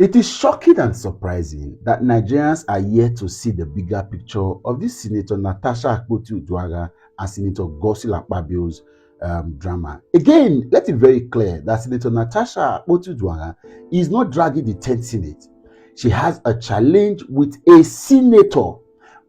It is shocking and surprising that Nigerians are yet to see the bigger picture of this Senator Natasha and Senator Akpabio's drama. Again, let it very clear that Senator Natasha is not dragging the 10th Senate. She has a challenge with a senator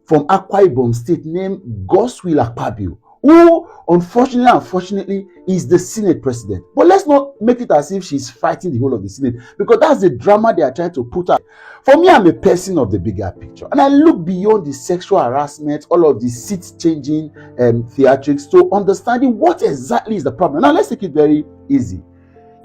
from Akpabio State named Akpabio, who unfortunately is the Senate president. But let's not make it as if she's fighting the whole of the Senate, because that's the drama they are trying to put out. For me, I'm a person of the bigger picture, and I look beyond the sexual harassment, all of the seat-changing theatrics, to understanding what exactly is the problem. Now, let's take it very easy.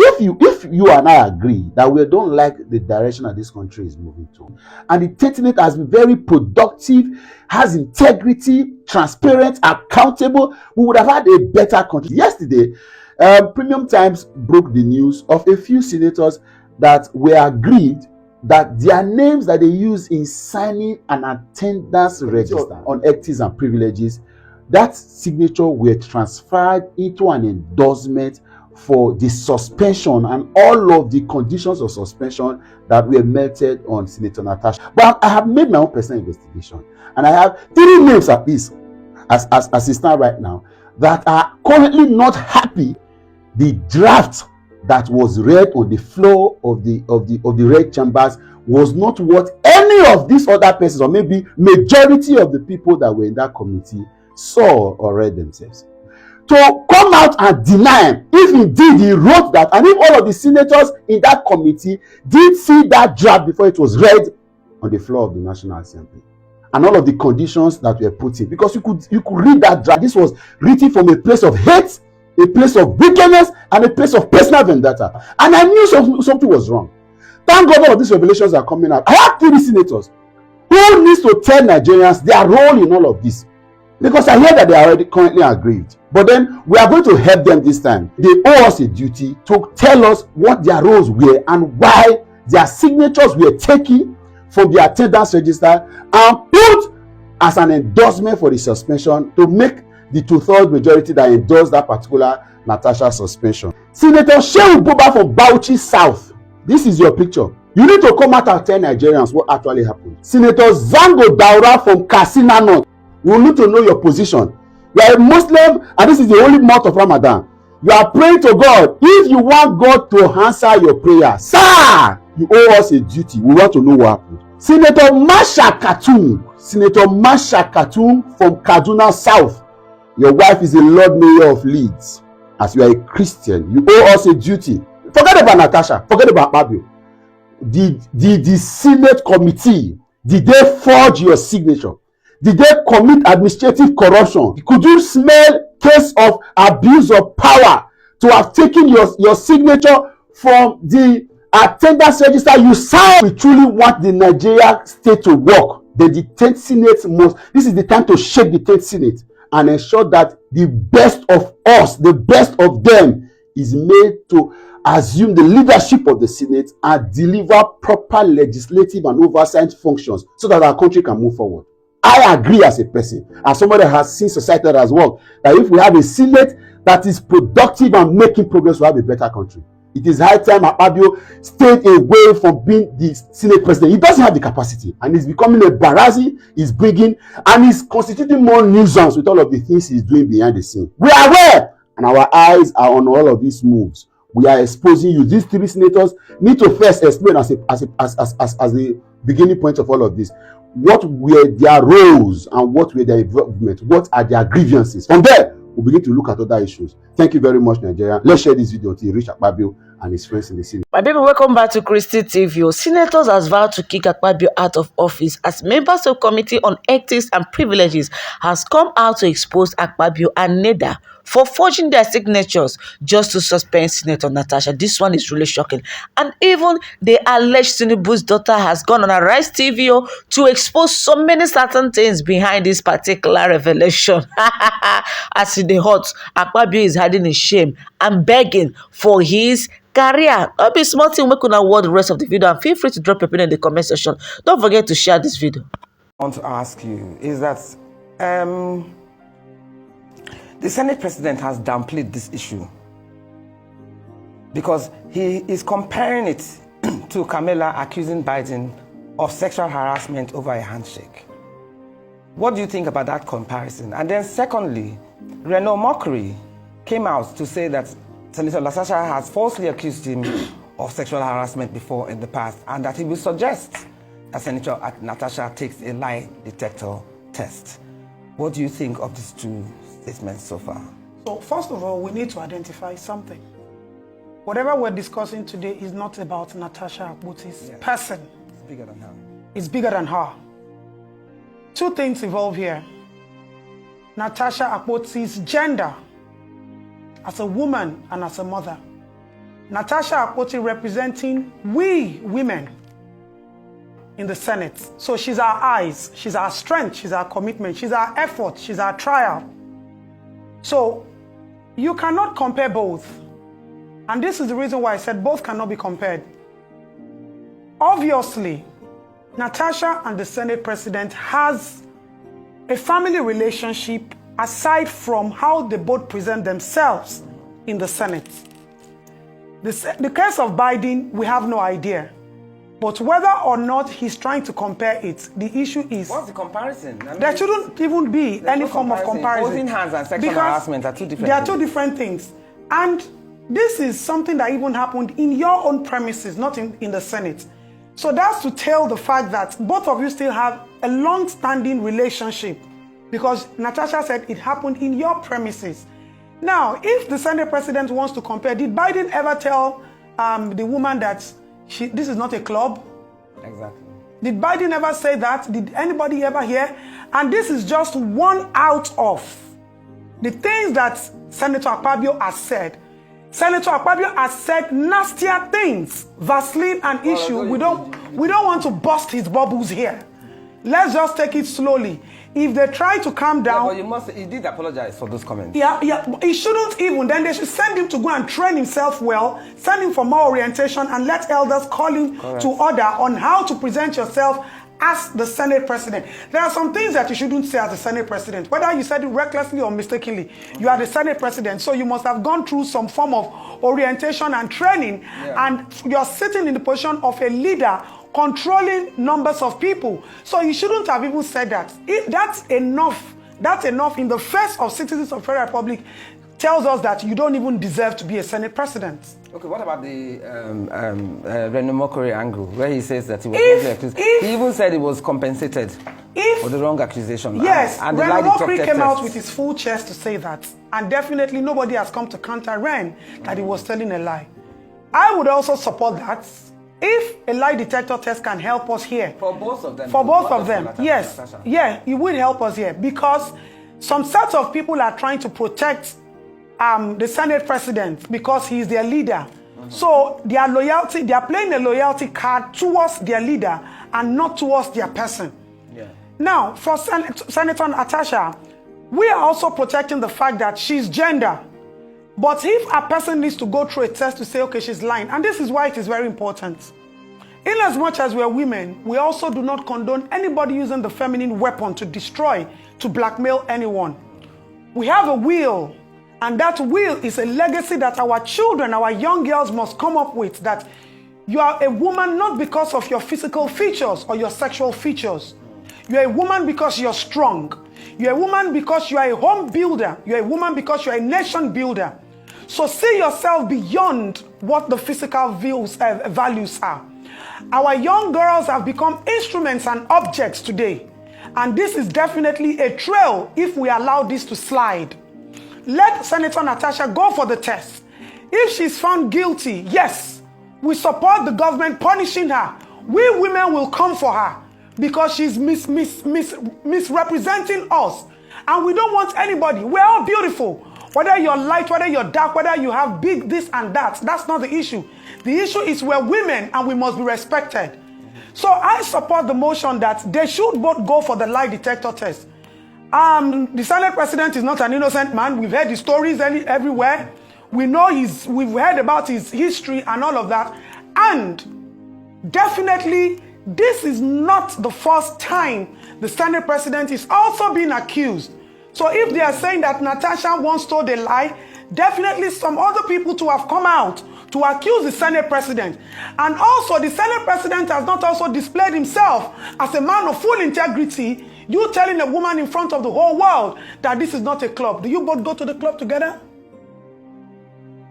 If you and I agree that we don't like the direction that this country is moving to, and the 10th Senate has been very productive, has integrity, transparent, accountable, we would have had a better country. Yesterday, Premium Times broke the news of a few senators that were agreed that their names that they use in signing an attendance register on equities and privileges, that signature were transferred into an endorsement for the suspension and all of the conditions of suspension that were melted on Senator Natasha. But I have made my own personal investigation, and I have 3 names at least, as it stands right now, that are currently not happy. The draft that was read on the floor of the red chambers was not what any of these other persons, or maybe majority of the people that were in that committee, saw or read themselves. To come out and deny if indeed he wrote that, and if all of the senators in that committee did see that draft before it was read on the floor of the National Assembly, and all of the conditions that were put in, because you could read that draft. This was written from a place of hate, a place of wickedness, and a place of personal vendetta, and I knew something was wrong. Thank God all of these revelations are coming out. I have 3 senators who needs to tell Nigerians their role in all of this, because I hear that they are already currently aggrieved. But then we are going to help them this time. They owe us a duty to tell us what their roles were and why their signatures were taken from the attendance register and put as an endorsement for the suspension to make the 2/3 majority that endorsed that particular Natasha suspension. Senator Shehu Buba from Bauchi South, this is your picture. You need to come out and tell Nigerians what actually happened. Senator Zango Daura from Katsina North, we need to know your position. You are a Muslim, and this is the only month of Ramadan. You are praying to God. If you want God to answer your prayer, sir, you owe us a duty. We want to know what happened. Senator Masha Katum from Kaduna South. Your wife is the Lord Mayor of Leeds. As you are a Christian, you owe us a duty. Forget about Natasha. Forget about Akpabio. Did the Senate committee, did they forge your signature? Did they commit administrative corruption? Could you smell case of abuse of power to have taken your signature from the attendance register you signed? We truly want the Nigeria state to work. The 10th Senate must, this is the time to shake the 10th Senate and ensure that the best of us, the best of them, is made to assume the leadership of the Senate and deliver proper legislative and oversight functions so that our country can move forward. I agree as a person, as somebody that has seen society that has worked, that if we have a Senate that is productive and making progress, we have a better country. It is high time Akpabio stayed away from being the Senate president. He doesn't have the capacity, and he's becoming embarrassing. He's bringing, and he's constituting more nuisance with all of the things he's doing behind the scene. We are aware, and our eyes are on all of these moves. We are exposing you. These 3 senators need to first explain as the beginning point of all of this. What were their roles and what were their involvement? What are their grievances? From there, we'll begin to look at other issues. Thank you very much, Nigeria. Let's share this video until you reach Akpabio and his friends in the Senate. My baby, welcome back to Christy TV. Senators has vowed to kick Akpabio out of office as members of Committee on Ethics and Privileges has come out to expose Akpabio and Neda for forging their signatures just to suspend Senator Natasha. This one is really shocking. And even the alleged Tinubu's daughter has gone on Arise TV to expose so many certain things behind this particular revelation. As in the hot, Akpabio is hiding his shame and begging for his career. I'll be small thing. We could award the rest of the video, and feel free to drop your opinion in the comment section. Don't forget to share this video. I want to ask you is that the Senate president has downplayed this issue because he is comparing it to Kamala accusing Biden of sexual harassment over a handshake. What do you think about that comparison? And then secondly, Reno Mockery came out to say that Senator Natasha has falsely accused him of sexual harassment before in the past, and that he will suggest that Senator Natasha takes a lie detector test. What do you think of these two statements so far? So first of all, we need to identify something. Whatever we're discussing today is not about Natasha Akpoti's person. It's bigger than her. It's bigger than her. Two things involved here. Natasha Akpoti's gender as a woman and as a mother. Natasha Akpoti representing we women in the Senate. So she's our eyes, she's our strength, she's our commitment, she's our effort, she's our trial. So you cannot compare both. And this is the reason why I said both cannot be compared. Obviously, Natasha and the Senate president has a family relationship aside from how they both present themselves in the Senate. The case of Biden, we have no idea. But whether or not he's trying to compare it, the issue is... What's the comparison? There shouldn't even be any form of comparison. Holding hands and sexual harassment are two different things. They are two different things. And this is something that even happened in your own premises, not in the Senate. So that's to tell the fact that both of you still have a long-standing relationship, because Natasha said it happened in your premises. Now, if the Senate president wants to compare, did Biden ever tell the woman that this is not a club? Exactly. Did Biden ever say that? Did anybody ever hear? And this is just one out of the things that Senator Akpabio has said. Senator Akpabio has said nastier things. Vaseline and issue. We don't want to bust his bubbles here. Let's just take it slowly. If they try to calm down... Yeah, but he did apologize for those comments. Yeah, he shouldn't even. Then they should send him to go and train himself well, send him for more orientation, and let elders call him to order on how to present yourself as the Senate president. There are some things that you shouldn't say as the Senate president. Whether you said it recklessly or mistakenly, you are the Senate president, so you must have gone through some form of orientation and training, and you're sitting in the position of a leader controlling numbers of people. So you shouldn't have even said that. That's enough. That's enough in the face of citizens of the Federal Republic tells us that you don't even deserve to be a Senate president. Okay, what about the Reno Mockery angle, where he says that he was accused? He even said he was compensated for the wrong accusation. Yes, and Reno Mockery came out with his full chest to say that. And definitely nobody has come to counter Ren that he was telling a lie. I would also support that. If a lie detector test can help us here. For both of them. For both of them, yes. Yeah, it will help us here. Because some sets of people are trying to protect the Senate president because he is their leader. So their loyalty, they are playing a loyalty card towards their leader and not towards their person. Now, for Senator Natasha, we are also protecting the fact that she's gender. But if a person needs to go through a test to say, okay, she's lying, and this is why it is very important. In as much as we are women, we also do not condone anybody using the feminine weapon to destroy, to blackmail anyone. We have a will, and that will is a legacy that our children, our young girls must come up with, that you are a woman not because of your physical features or your sexual features. You're a woman because you're strong. You're a woman because you are a home builder. You're a woman because you're a nation builder. So see yourself beyond what the physical values are. Our young girls have become instruments and objects today. And this is definitely a trail if we allow this to slide. Let Senator Natasha go for the test. If she's found guilty, yes, we support the government punishing her. We women will come for her because she's misrepresenting us. And we don't want anybody. We're all beautiful. Whether you're light, whether you're dark, whether you have big this and that, that's not the issue. The issue is we're women and we must be respected. So I support the motion that they should both go for the lie detector test. The Senate president is not an innocent man. We've heard his stories everywhere. We know we've heard about his history and all of that. And definitely, this is not the first time the Senate president is also being accused. So if they are saying that Natasha once told a lie, definitely some other people too have come out to accuse the Senate president. And also, the Senate president has not also displayed himself as a man of full integrity. You telling a woman in front of the whole world that this is not a club. Do you both go to the club together?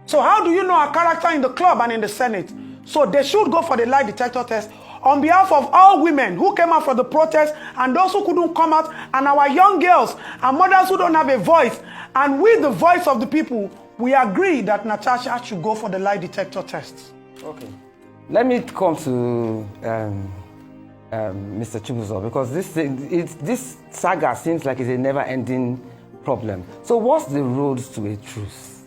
So how do you know her character in the club and in the Senate? So they should go for the lie detector test on behalf of all women who came out for the protest and those who couldn't come out, and our young girls and mothers who don't have a voice. And with the voice of the people, we agree that Natasha should go for the lie detector test. Okay. Let me come to Mr. Chibuzo, because this saga seems like it's a never-ending problem. So what's the road to a truce?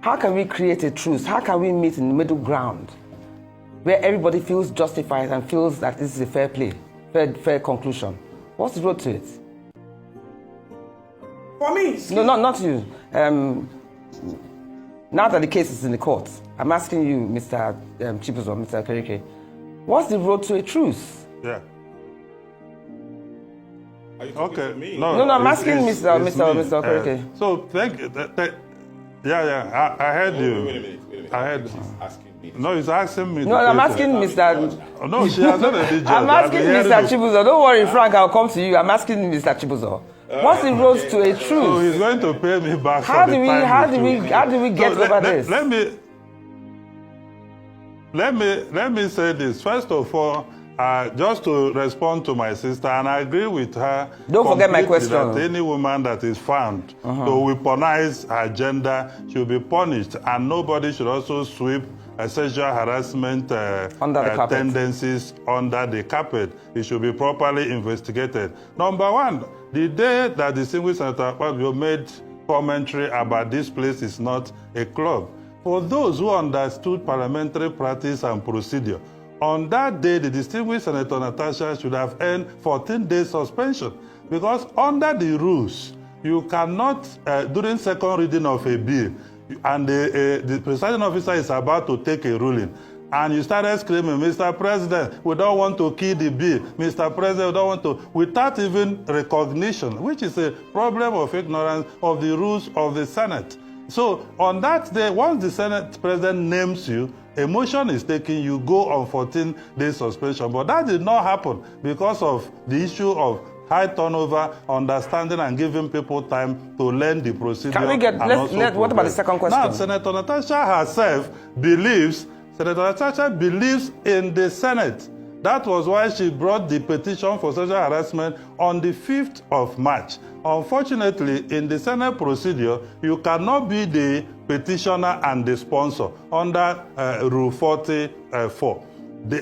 How can we create a truce? How can we meet in the middle ground where everybody feels justified and feels that this is a fair play, fair conclusion? What's the road to it? For me? No, not you. Now that the case is in the court, I'm asking you, Mr. Chibuzo, Mr. Kereke, what's the road to a truce? Yeah. Are you talking Okay. to me? No, I'm asking Mr. Kereke. So thank you. Yeah. I heard you. Wait a minute. I heard. He's asking me. No, he's asking me. No, I'm asking Mr. Oh, no, she has not a DJ. I'm asking Mr. Chibuzo. Don't worry, Frank, I'll come to you. I'm asking Mr. Chibuzo. What's the road to a So truce? he's going to pay me back How for do the we time how it do we took. how do we get So over this? Let me say this. First of all, just to respond to my sister, and I agree with her. Don't forget my completely question. That any woman that is found to weaponize her gender should be punished, and nobody should also sweep sexual harassment Under the carpet. tendencies under the carpet. It should be properly investigated. Number one, the day that the distinguished Senator Akpabio made commentary about this place is not a club, for those who understood parliamentary practice and procedure, on that day, the distinguished Senator Natasha should have earned 14 days suspension, because under the rules, you cannot, during second reading of a bill, and the presiding officer is about to take a ruling, and you started screaming, Mr. President, we don't want to kill the bill. Mr. President, we don't want to, without even recognition, which is a problem of ignorance of the rules of the Senate. So on that day, once the Senate President names you, a motion is taken, you go on 14 days suspension. But that did not happen because of the issue of high turnover, understanding, and giving people time to learn the procedure. Can we get, what about the second question? Now, Senator Natasha herself believes in the Senate. That was why she brought the petition for sexual harassment on the 5th of March. Unfortunately, in the Senate procedure, you cannot be the petitioner and the sponsor under Rule 44.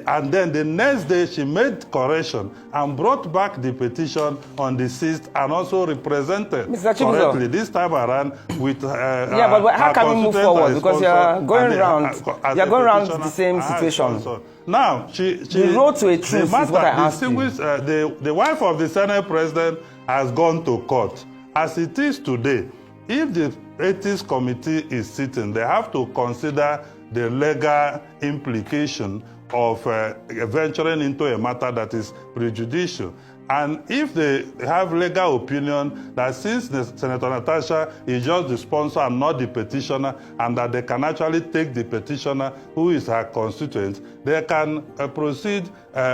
And then the next day, she made correction and brought back the petition on the 6th and also represented correctly this time around with yeah, but how can we move forward? Because you're going around the same situation. Now, the road to a truce is what I asked you. The wife of the Senate President has gone to court. As it is today, if the Ethics Committee is sitting, they have to consider the legal implication of venturing into a matter that is prejudicial. And if they have legal opinion that since Senator Natasha is just the sponsor and not the petitioner, and that they can actually take the petitioner who is her constituent, they can proceed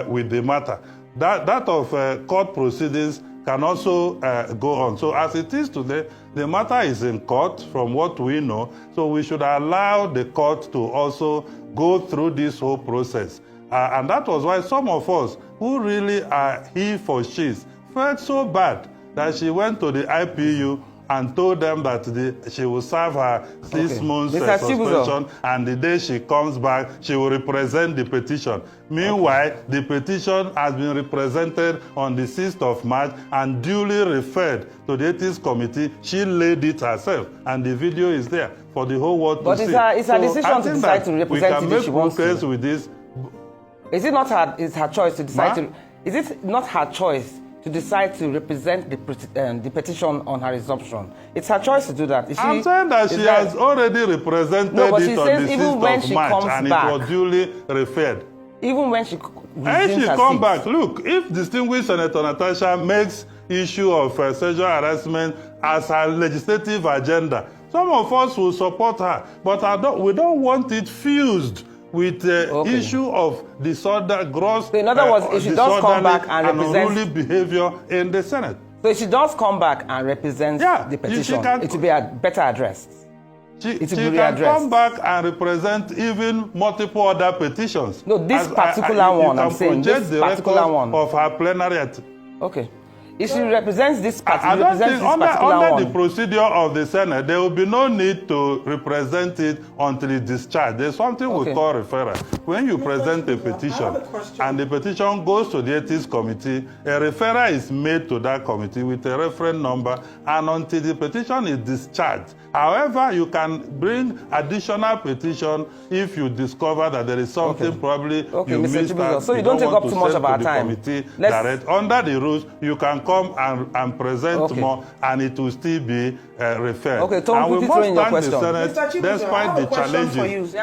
with the matter. That of court proceedings can also go on. So as it is today, the matter is in court from what we know, so we should allow the court to also go through this whole process. And that was why some of us who really are he for she's felt so bad that she went to the IPU and told them that she will serve her 6 months suspension, and the day she comes back, she will represent the petition. Meanwhile, the petition has been represented on the 6th of March and duly referred to the Ethics Committee. She laid it herself, and the video is there for the whole world to see. But it's her decision to decide to represent it if she wants to. We can make progress with this. Is it not her choice to decide to? Is it not her choice to decide to represent the petition on her resumption? It's her choice to do that. I'm saying that she has already represented it on the 6th of March, and it was duly referred. Even when she comes back, look, if distinguished Senator Natasha makes issue of sexual harassment as her legislative agenda, Some of us will support her, but we don't want it fused with the issue of disorder, gross so in other words, if she does come back and unruly behavior in the Senate. So if she does come back and represent the petition, it will be better addressed. She can come back and represent even multiple other petitions. No, this particular one, I'm saying, this particular one. Of her plenary. Okay. If she represents this particular under the procedure of the Senate, there will be no need to represent it until it's discharged. There's something we call referral. When you present a petition and the petition goes to the Ethics Committee, a referral is made to that committee with a reference number, and until the petition is discharged. However, you can bring additional petition if you discover that there is something probably you missed out. So you don't take up too much of our time. Under the rules, you can come and present more, and it will still be referred. Okay, Tom, and we must thank the Chibuzo, Senate, despite the challenges,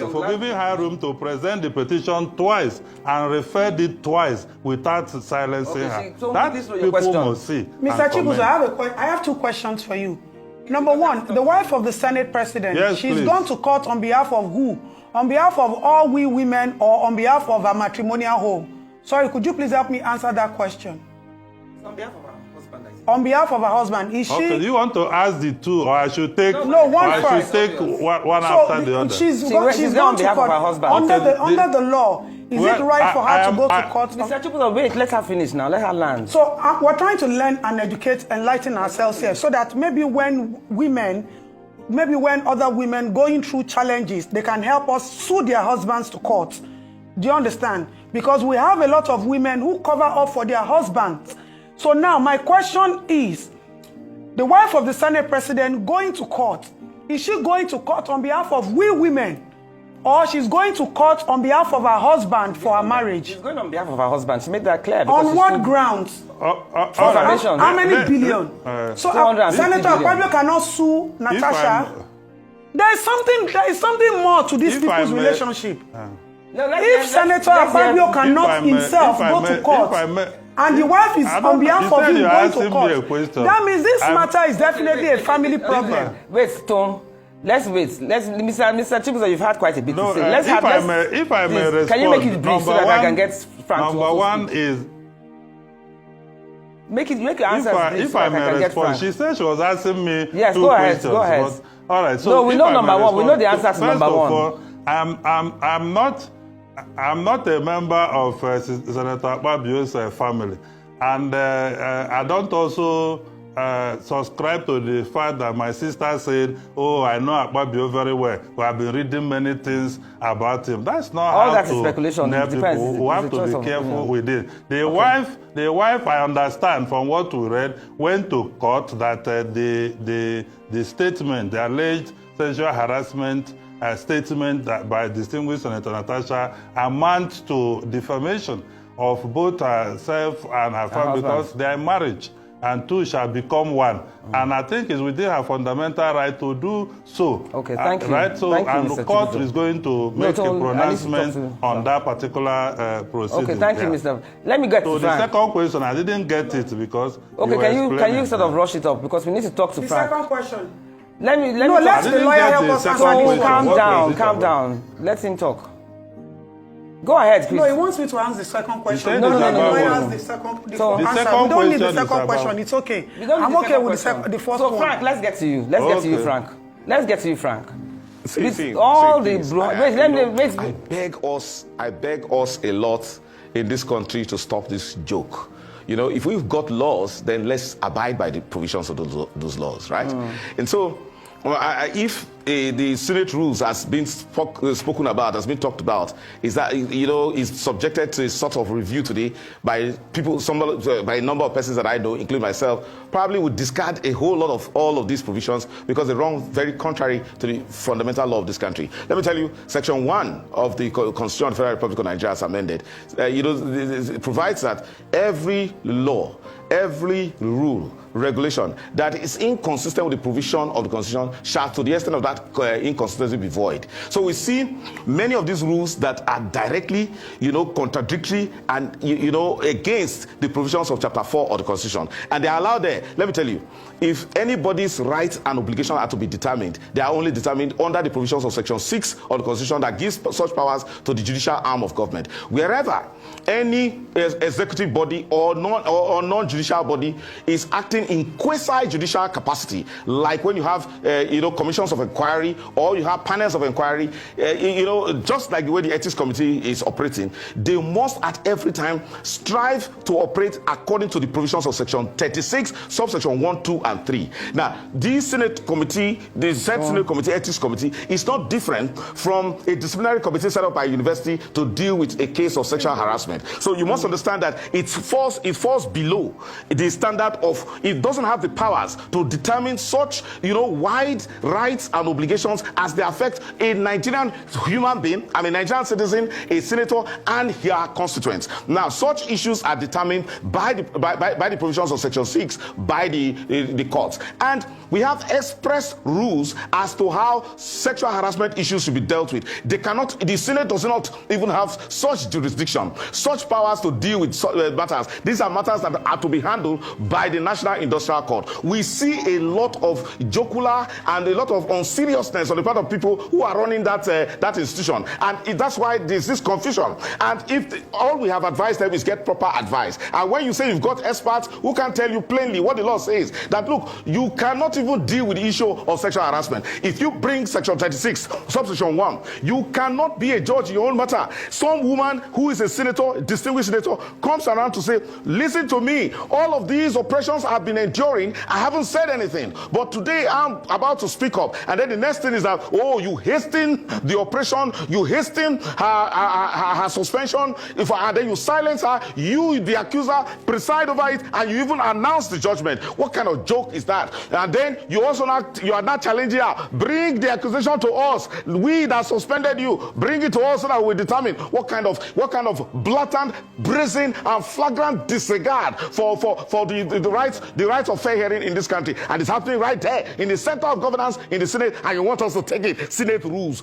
for giving her room to present the petition twice and referred it twice without silencing her. That people must see. Mr. Chibuzo, I have two questions for you. Number one, the wife of the Senate president, she's gone to court on behalf of who? On behalf of all we women or on behalf of a matrimonial home? Sorry, could you please help me answer that question? On behalf of her husband, I think. On behalf of her husband, is she? Okay, do you want to ask the two, or I should take? No, one or first. I should take one after the other. She's gone to court. Under the law, is it right for her to go to court? Mr. Chibuzo, wait, let her finish now. Let her land. So we're trying to learn and educate, enlighten ourselves here, so that maybe when other women going through challenges, they can help us sue their husbands to court. Do you understand? Because we have a lot of women who cover up for their husbands. So now my question is, the wife of the Senate president going to court, is she going to court on behalf of we women? Or she's going to court on behalf of her husband for her marriage? She's going on behalf of her husband. She made that clear. On what grounds? How many billion? So Senator Akpabio cannot sue Natasha. There is something more to this people's relationship. If Senator Akpabio cannot himself go to court, and the wife is on behalf of him going to court, that means this matter is definitely a family problem. Wait, Tom. Let's wait. Mr. Chibuzo, you've had quite a bit to say. If I may respond, can you make it brief so that I can get Frank? Number one is. Make your answers brief. If I may respond, she said she was asking me two questions. Go ahead. All right. So no, we know number one. We know the answer to number one. First of all, I'm not a member of Senator Akpabio's family, and I don't also subscribe to the fact that my sister said, "Oh, I know Akpabio very well. We have been reading many things about him." That's not all how that to is speculation. It depends. We have to be careful with it. The wife, I understand from what we read, went to court that the statement, the alleged sexual harassment statement that by distinguished Senator Natasha amounts to defamation of both herself and her family because they are in marriage, and two shall become one. And I think it's within her fundamental right to do so. Okay, thank you. Right? So, thank you, the court is going to make a pronouncement on that particular proceeding. Okay, thank you, Mr. Let me get to Frank. The second question, I didn't get it because. Okay, can you sort of rush it up because we need to talk to Frank. The second question. Let the lawyer help us answer. Calm down. Let him talk. Go ahead, please. No, he wants me to answer the second question. No. The second we don't need the second question. It's okay. I'm okay with the first one. So, Frank, let's get to you. Let's get to you, Frank. See, I beg us a lot in this country to stop this joke. You know, if we've got laws, then let's abide by the provisions of those laws, right? And so, if the Senate rules has been spoken about, has been talked about, is that, you know, is subjected to a sort of review today by people, by a number of persons that I know, including myself, probably would discard a whole lot of all of these provisions because they run very contrary to the fundamental law of this country. Let me tell you, Section 1 of the Constitution of the Federal Republic of Nigeria as amended, it provides that every law, every rule, regulation that is inconsistent with the provision of the Constitution shall, to the extent of that that inconsistency be void. So we see many of these rules that are directly, contradictory and, against the provisions of Chapter 4 of the Constitution. And they are allowed there. Let me tell you, if anybody's rights and obligations are to be determined, they are only determined under the provisions of Section 6 of the Constitution that gives such powers to the judicial arm of government. Wherever any executive body or non-judicial body is acting in quasi-judicial capacity, like when you have, commissions of inquiry or you have panels of inquiry, just like the way the Ethics Committee is operating, they must at every time strive to operate according to the provisions of Section 36, subsection 1, 2, and 3. Now, the Senate Committee, the Senate Committee, Ethics Committee, is not different from a disciplinary committee set up by a university to deal with a case of sexual harassment. So you must understand that it falls below the standard of, it doesn't have the powers to determine such, wide rights and obligations as they affect a Nigerian human being, a Nigerian citizen, a senator, and their constituents. Now, such issues are determined by the provisions of Section 6 by the courts. And we have express rules as to how sexual harassment issues should be dealt with. The Senate does not even have such jurisdiction, such powers to deal with matters. These are matters that are to be handled by the National Industrial Court. We see a lot of jocular and a lot of unseriousness on the part of people who are running that institution. And that's why there's this confusion. And if all we have advised them is get proper advice. And when you say you've got experts who can tell you plainly what the law says, that look, you cannot even deal with the issue of sexual harassment. If you bring Section 36, subsection 1, you cannot be a judge in your own matter. Some woman who is a senator, a distinguished senator, comes around to say, listen to me, all of these oppressions I've been enduring, I haven't said anything, but today I'm about to speak up. And then the next thing is that, oh, you hasten the oppression, you hasten her suspension, and then you silence her, you, the accuser, preside over it, and you even announce the judgment. What kind of joke is that? And then you are not challenging her. Bring the accusation to us. We that suspended you, bring it to us so that we determine what kind of blatant, brazen, and flagrant disregard for the rights of fair hearing in this country. And it's happening right there in the center of governance in the Senate, and you want us to take it. Senate rules.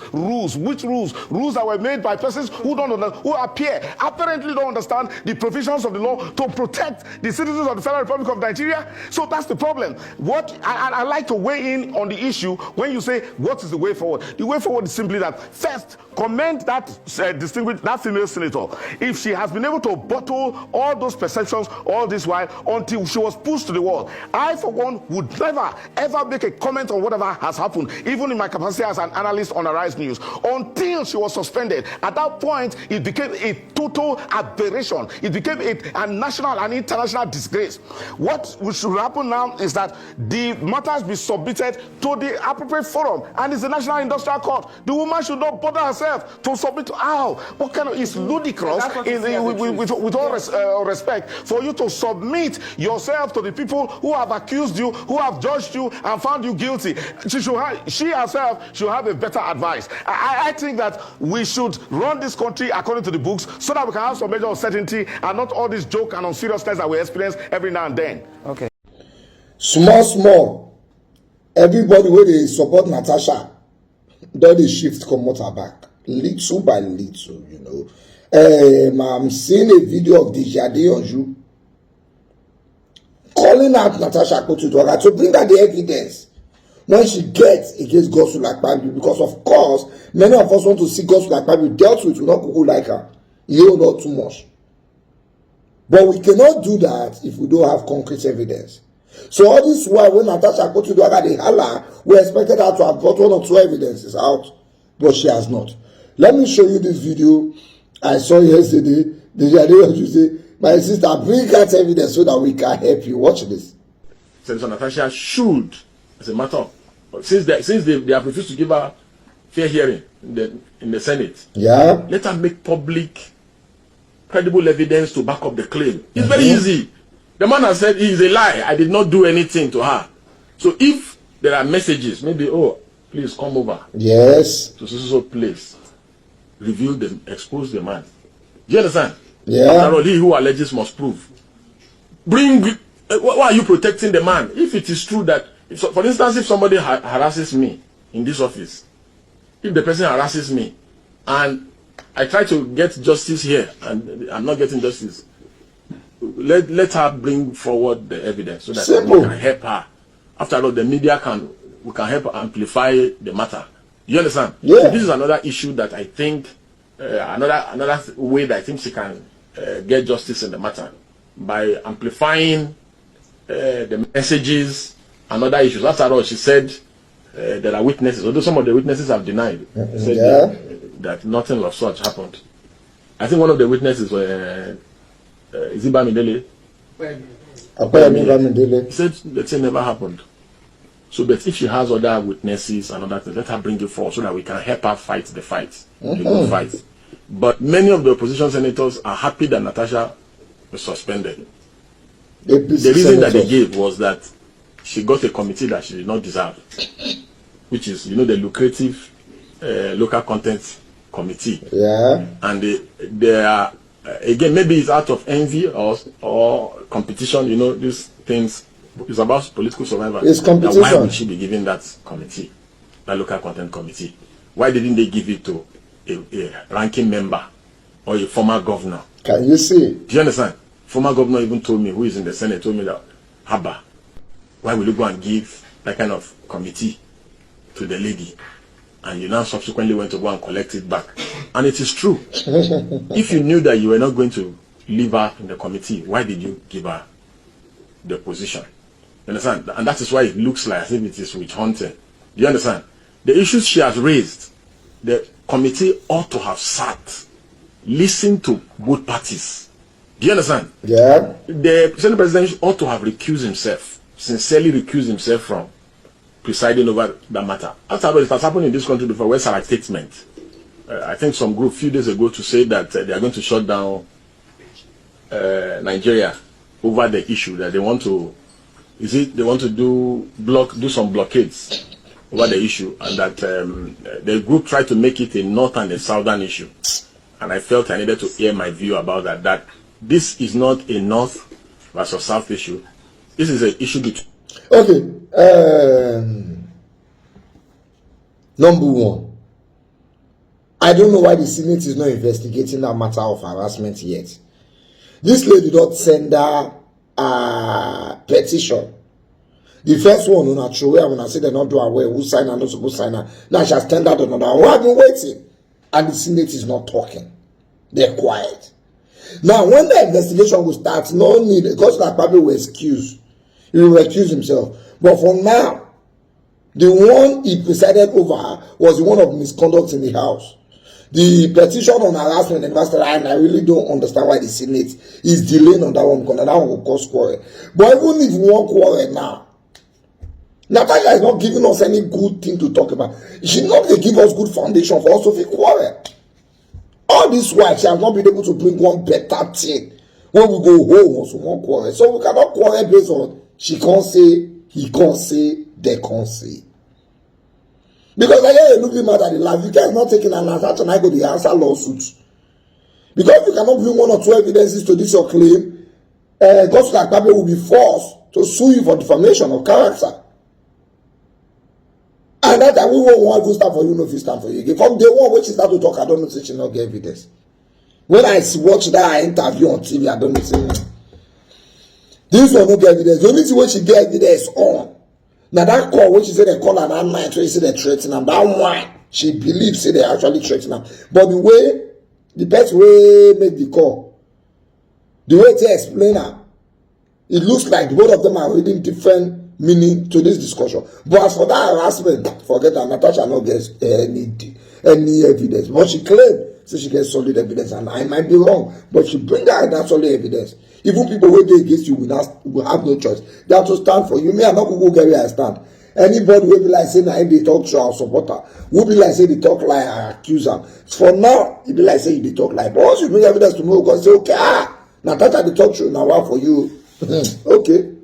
Which rules? Rules that were made by persons who apparently don't understand the provisions of the law to protect the citizens of the Federal Republic of Nigeria. So that's the problem. What I like to weigh in on the issue when you say what is the way forward. The way forward is simply that first, commend that that female senator. If she has been able to bottle all those perceptions all this while until she was pushed to the wall, I for one would never ever make a comment on whatever has happened, even in my capacity as an analyst on Arise News, until she was suspended. At that point, it became a total aberration. It became a national and international disgrace. What should happen now is that the matters be submitted to the appropriate forum, and it's the National Industrial Court. The woman should not bother herself to submit to what kind of, it's ludicrous with all respect for you to submit yourself to the people who have accused you, who have judged you and found you guilty. She herself should have a better advice. I think that we should run this country according to the books so that we can have some measure of certainty and not all this joke and unseriousness that we experience every now and then. Okay. Small. Everybody where they support Natasha, then they shift comot her back. Little by little, I'm seeing a video of Dijade on you calling out Natasha to bring out the evidence when she gets against Godswill Akpabio, because of course many of us want to see Godswill Akpabio dealt with. We not cuckoo like her. You not too much. But we cannot do that if we don't have concrete evidence. So all this while when Natasha go to the holla, we expected her to have brought 1 or 2 evidences out, but she has not. Let me show you this video I saw yesterday. You say, my sister, bring that evidence so that we can help you. Watch this. Senator Natasha should, as a matter of, since they have refused to give her fair hearing in the Senate, let her make public credible evidence to back up the claim. It's very easy. The man has said he is a lie. I did not do anything to her. So if there are messages, maybe, oh, please come over. Yes. To so place. Reveal them, expose the man. Do you understand? Yeah. After all, he who alleges must prove. Why are you protecting the man? If it is true that, for instance, if somebody harasses me in this office. If the person harasses me and I try to get justice here and I'm not getting justice, let her bring forward the evidence so that we can help her. After all, the media we can help amplify the matter. You understand? Yeah. So this is another issue that I think, another way that I think she can get justice in the matter by amplifying the messages and other issues. After all, she said there are witnesses, although some of the witnesses have denied. Said that nothing of such happened. I think one of the witnesses were is it Bamidele? He said the thing never happened. So, but if she has other witnesses and other things, let her bring it forward so that we can help her fight the fight, the good fight. But many of the opposition senators are happy that Natasha was suspended. The reason that they gave was that she got a committee that she did not deserve, which is, the lucrative local content committee. Yeah. And they are, again, maybe it's out of envy or competition, these things. It's about political survival. It's competition. Now, why would she be giving that committee, that local content committee? Why didn't they give it to a ranking member or a former governor? Can you see? Do you understand? Former governor even told me, who is in the Senate, told me that, Haba, why will you go and give that kind of committee to the lady? And you now subsequently went to go and collect it back. And it is true. If you knew that you were not going to leave her in the committee, why did you give her the position? You understand? And that is why it looks like as if it is witch hunting. Do you understand? The issues she has raised, the committee ought to have sat, listened to both parties. Do you understand? Yeah. The Senate President ought to have recused himself, sincerely recused himself from presiding over that matter. After all, it has happened in this country before, where Sarah statement. I think some group a few days ago to say that they are going to shut down Nigeria over the issue that they want to. They want to do some blockades over the issue, and that the group tried to make it a north and a southern issue. And I felt I needed to hear my view about that. That this is not a north versus south issue. This is an issue between. Okay. Number one, I don't know why the Senate is not investigating that matter of harassment yet. This lady don't send her petition. The first one, when I say they're not doing away, who sign and not supposed to sign her. Now she has tendered another one. I've been waiting. And the Senate is not talking. They're quiet. Now, when the investigation will start, no need, because Akpabio will excuse. He will recuse himself. But for now, the one he presided over was the one of misconduct in the House. The petition on harassment and investor, and I really don't understand why the Senate is delaying on that one, because that one will cause quarrel. But even if we want quarrel now, Natasha is not giving us any good thing to talk about. She not going to give us good foundation for us to feel quarrel. All this while, she has not been able to bring one better thing. When we go home, also one quarrel. So we cannot quarrel based on she can't say, he can't say, they can't say. Because I get a looking mad at the life. You guys not taking an answer and I go to answer lawsuits. Because you cannot bring one or two evidences to this your claim, Gospel Akpabio will be forced to sue you for defamation of character. And that we won't want to stand for you, no if you stand for you again. From day one, when she start to talk, I don't know if she not get evidence. When I watch that interview on TV, I don't know if this one no get evidence. The only thing when she get evidence on. Now that call, when she said they call her that night, when she said they threaten her, that one, she believes say they actually threaten her. But the way, the best way make the call, the way they explain her, it looks like both of them are reading different meaning to this discussion. But as for that harassment, forget that Natasha not gets any evidence. But she claimed so she gets solid evidence, and I might be wrong, but she bring that solid evidence. Even people who dey against you will have no choice. They have to stand for you. Me, I'm not going to go get where I stand. Anybody will be like saying they talk to our supporter, will be like say they talk like I accuse them. For now, it be like say they talk like. But once you bring evidence to me, you can say, okay, Natasha they talk to you now for you. Okay.